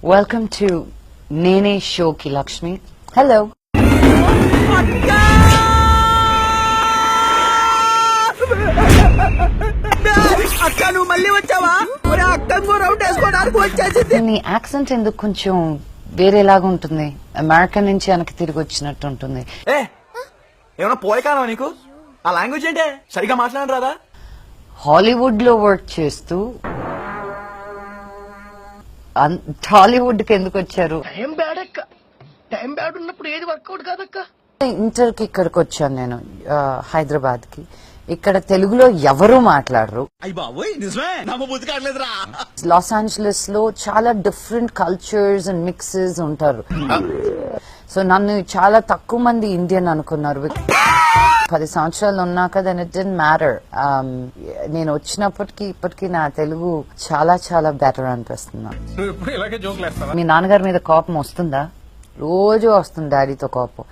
Welcome to Nene Shoki Lakshmi. Hello. నీ accent ఎందుకు కొంచెం వేరేలాగా ఉంటుంది, అమెరికా నుంచి వెనక్కి తిరిగి వచ్చినట్టు ఉంటుంది. ఏమన్నా పోయకానా నీకు? ఆ లాంగ్వేజ్ ఏంటే సరిగా మాట్లాడను రాదా? హాలీవుడ్ లో వర్క్ చేస్తూ టాలీవుడ్ కి ఎందుకు వచ్చారు? టైం బ్యాడ్ ఉన్నప్పుడు ఏది వర్కౌట్ కాదక్క. ఇంటర్ కి ఇక్కడికి వచ్చాను నేను, హైదరాబాద్ కి. ఇక్కడ తెలుగులో ఎవరు మాట్లాడరు. లాస్ ఏంజలస్ లో చాలా డిఫరెంట్ కల్చర్స్ అండ్ మిక్సెస్ ఉంటారు. సో నన్ను చాలా తక్కువ మంది ఇండియన్ అనుకున్నారు. 10 సంవత్సరాలు ఉన్నాక దెన్ ఇట్ డిడ్ంట్ మ్యాటర్. నేను వచ్చినప్పటికీ ఇప్పటికీ నా తెలుగు చాలా చాలా బెటర్ అనిపిస్తుంది. మీ నాన్నగారి మీద కోపం వస్తుందా? రోజు వస్తుంది డాడీతో కోపం.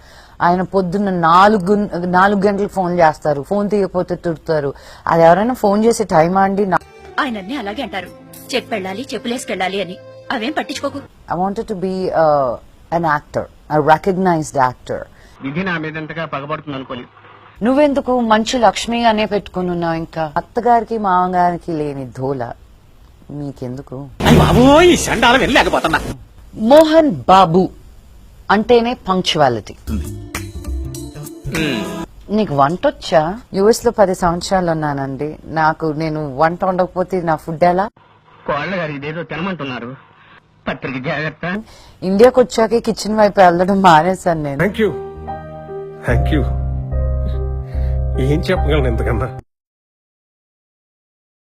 ఆయన పొద్దున్న 4 గంటలకు ఫోన్ చేస్తారు, ఫోన్ తీయకపోతే తిడతారు. అది ఎవరైనా ఫోన్ చేసే టైమా అండి? ఆయన అలాగే అంటారు, చెప్పెళ్ళాలి చెప్పులేసుకెళ్ళాలి అని. అవేం పట్టించుకోకు. I wanted to be an actor, a recognized actor. విధి నా మీద ఎంతగా పగబడుతుంది అనుకోని. నువ్వెందుకు మంచు లక్ష్మి అనే పెట్టుకుని ఉన్నావు? ఇంకా అత్తగారికి మామగారికి లేని ధోల మీకెందుకు? మోహన్ బాబు అంటేనే పంక్చువాలిటీ. నీకు వంట వచ్చా? యుఎస్ లో 10 సంవత్సరాలు ఉన్నానండి. నేను వంట ఉండకపోతే నా ఫుడ్ ఎలా? కోళ్ళ గారు ఇదేదో తినమంటున్నారు, పత్రిక జాగ్రత్త. ఇండియాకి వచ్చాక కిచెన్ వైపు వెళ్ళడం మానేశాను నేను. థ్యాంక్ యూ ఏం చెప్పగలను ఎంతకన్నా.